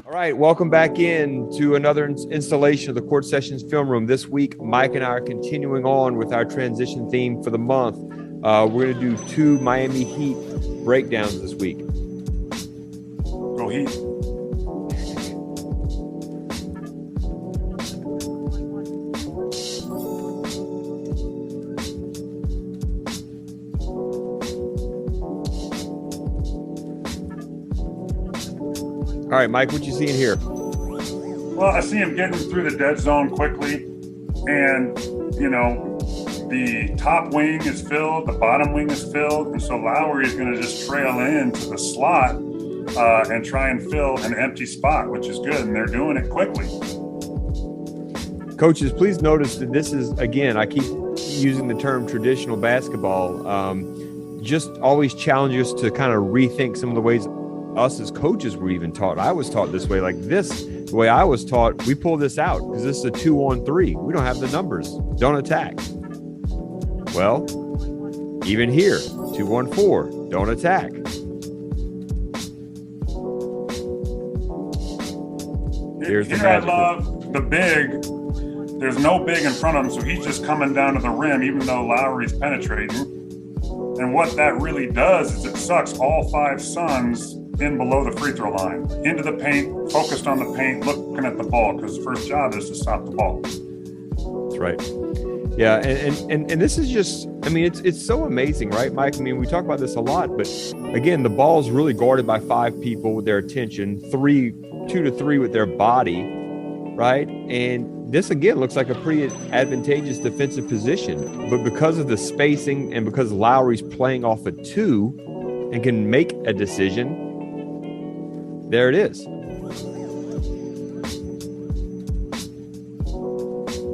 All right, welcome back in to another installation of the Court Sessions film room. This week, Mike and I are continuing on with our transition theme for the month. We're going to do 2 Miami Heat breakdowns this week. Go Heat. All right, Mike, what you seeing here? Well, I see him getting through the dead zone quickly, and the top wing is filled, the bottom wing is filled, and so Lowry is going to just trail into the slot and try and fill an empty spot, which is good, and they're doing it quickly. Coaches, please notice that this is, again, I keep using the term traditional basketball, just always challenge us to kind of rethink some of the ways us as coaches were even taught. I was taught this way, like this, the way I was taught, we pull this out because this is a 2-on-3. We don't have the numbers. Don't attack. Well, even here, 2-on-4, don't attack. Here's the magic. I love the big. There's no big in front of him, so he's just coming down to the rim, even though Lowry's penetrating. And what that really does is it sucks all 5 Suns in below the free throw line, into the paint, focused on the paint, looking at the ball, because the first job is to stop the ball. That's right. Yeah, and this is just, I mean, it's so amazing, right, Mike? I mean, we talk about this a lot, but again, the ball's really guarded by 5 people with their attention, 2 to 3 with their body, right? And this, again, looks like a pretty advantageous defensive position, but because of the spacing and because Lowry's playing off a 2 and can make a decision, there it is.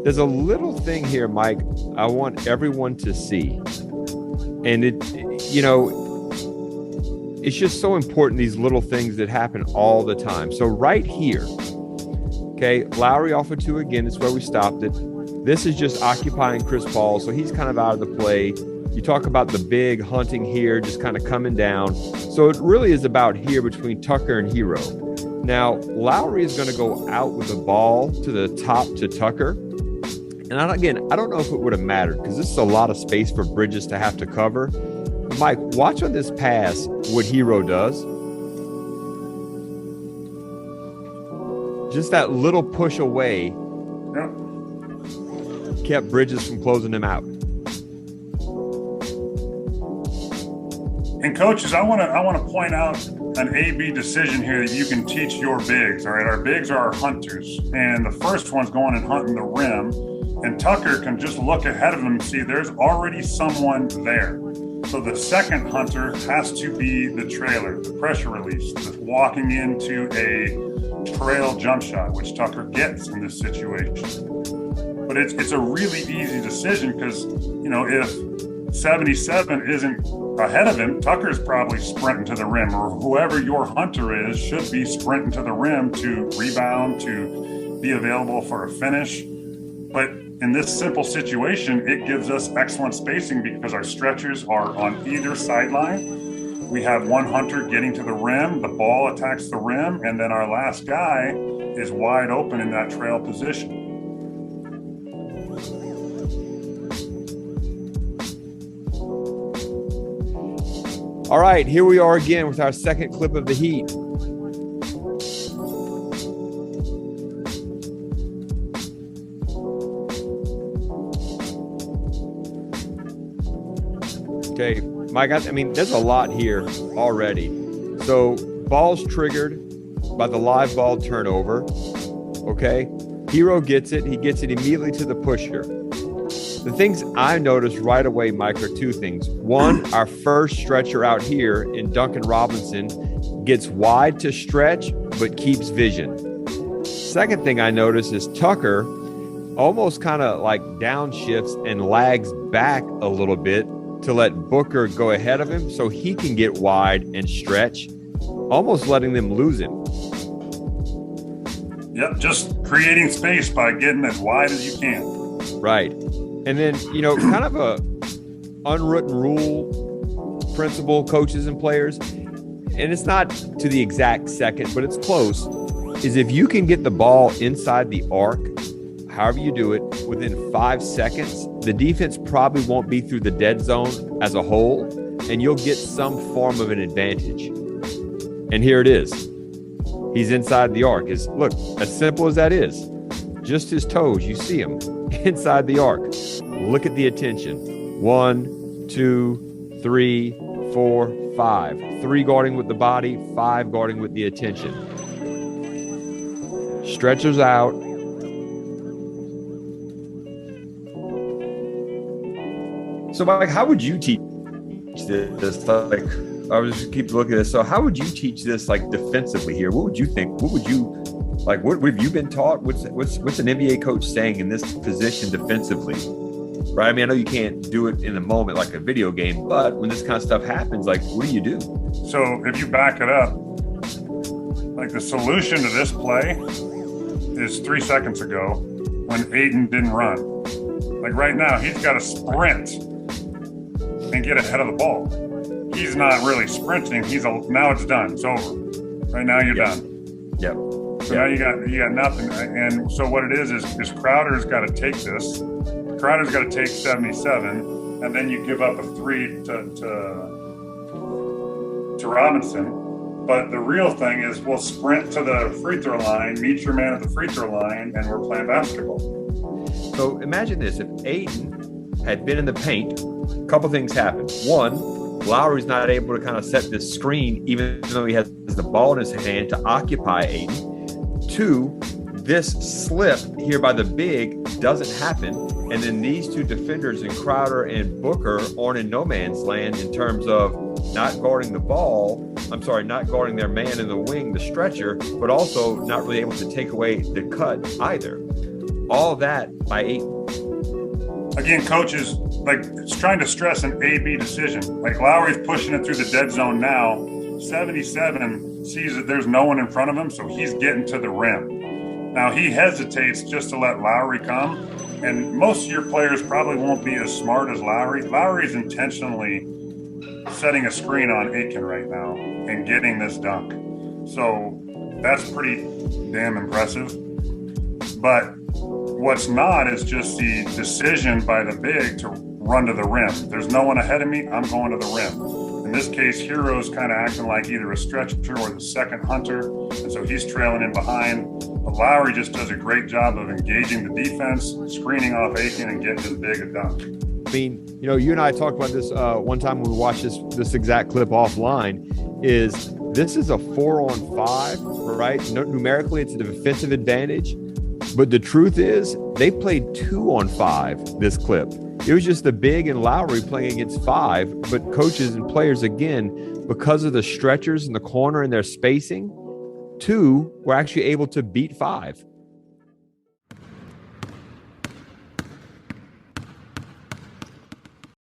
There's a little thing here, Mike, I want everyone to see. And it's just so important, these little things that happen all the time. So right here, okay, Lowry off of 2 again. That's where we stopped it. This is just occupying Chris Paul, so he's kind of out of the play. You talk about the big hunting here, just kind of coming down. So it really is about here between Tucker and Hero. Now, Lowry is going to go out with the ball to the top to Tucker. And I don't know if it would have mattered because this is a lot of space for Bridges to have to cover. But Mike, watch on this pass what Hero does. Just that little push away kept Bridges from closing him out. And coaches, I want to point out an A-B decision here that you can teach your bigs. All right, our bigs are our hunters, and the first one's going and hunting the rim, and Tucker can just look ahead of him and see there's already someone there. So the second hunter has to be the trailer, the pressure release, the walking into a trail jump shot, which Tucker gets in this situation. But it's a really easy decision because, if 77 isn't ahead of him, Tucker's probably sprinting to the rim, or whoever your hunter is should be sprinting to the rim to rebound, to be available for a finish. But in this simple situation, it gives us excellent spacing because our stretchers are on either sideline. We have one hunter getting to the rim, the ball attacks the rim, and then our last guy is wide open in that trail position. All right, here we are again with our second clip of the Heat. Okay, Mike, there's a lot here already. So ball's triggered by the live ball turnover, okay? Hero gets it. He gets it immediately to the pusher. The things I noticed right away, Mike, are 2 things. One, our first stretcher out here in Duncan Robinson gets wide to stretch, but keeps vision. Second thing I noticed is Tucker almost kind of like downshifts and lags back a little bit to let Booker go ahead of him so he can get wide and stretch, almost letting them lose him. Yep, just creating space by getting as wide as you can. Right. And then, kind of a unwritten rule principle, coaches and players, and it's not to the exact second, but it's close. is if you can get the ball inside the arc, however you do it, within 5 seconds, the defense probably won't be through the dead zone as a whole, and you'll get some form of an advantage. And here it is. He's inside the arc. Look, as simple as that is, just his toes, you see him inside the arc. Look at the attention. 1, 2, 3, 4, 5. 3 guarding with the body, 5 guarding with the attention. Stretchers out. So, Mike, how would you teach this? Like, I was just keep looking at this. So, how would you teach this, like, defensively here? What would you think? What would you like? What have you been taught? What's an NBA coach saying in this position defensively? Right? I mean, I know you can't do it in the moment like a video game, but when this kind of stuff happens, like, what do you do? So, if you back it up, like the solution to this play is 3 seconds ago when Ayton didn't run. Like right now, he's got to sprint and get ahead of the ball. He's not really sprinting. Now it's done. It's over. Right now you're done. Yep. So now you got nothing. And so what it is Crowder's got to take this. Crowder's got to take 77, and then you give up a 3 to Robinson. But the real thing is we'll sprint to the free throw line, meet your man at the free throw line, and we're playing basketball. So imagine this. If Ayton had been in the paint, a couple things happened. One, Lowry's not able to kind of set this screen, even though he has the ball in his hand to occupy Ayton. 2, this slip here by the big doesn't happen. And then these 2 defenders in Crowder and Booker aren't in no man's land in terms of not guarding the ball. I'm sorry, not guarding their man in the wing, the stretcher, but also not really able to take away the cut either. All that by 8. Again, coaches, like, it's trying to stress an A-B decision. Like, Lowry's pushing it through the dead zone now. 77 sees that there's no one in front of him, so he's getting to the rim. Now, he hesitates just to let Lowry come, and most of your players probably won't be as smart as Lowry. Lowry's intentionally setting a screen on Aiken right now and getting this dunk. So that's pretty damn impressive. But what's not is just the decision by the big to run to the rim. There's no one ahead of me, I'm going to the rim. In this case, Hero's kind of acting like either a stretcher or the second hunter, and so he's trailing in behind. But Lowry just does a great job of engaging the defense, screening off Aiken, and getting his big a dunk. I mean, you know, you and I talked about this one time when we watched this exact clip offline. This is a 4-on-5, right? Numerically, it's a defensive advantage. But the truth is, they played 2-on-5 this clip. It was just the big and Lowry playing against 5. But coaches and players, again, because of the stretchers in the corner and their spacing, 2 were actually able to beat 5.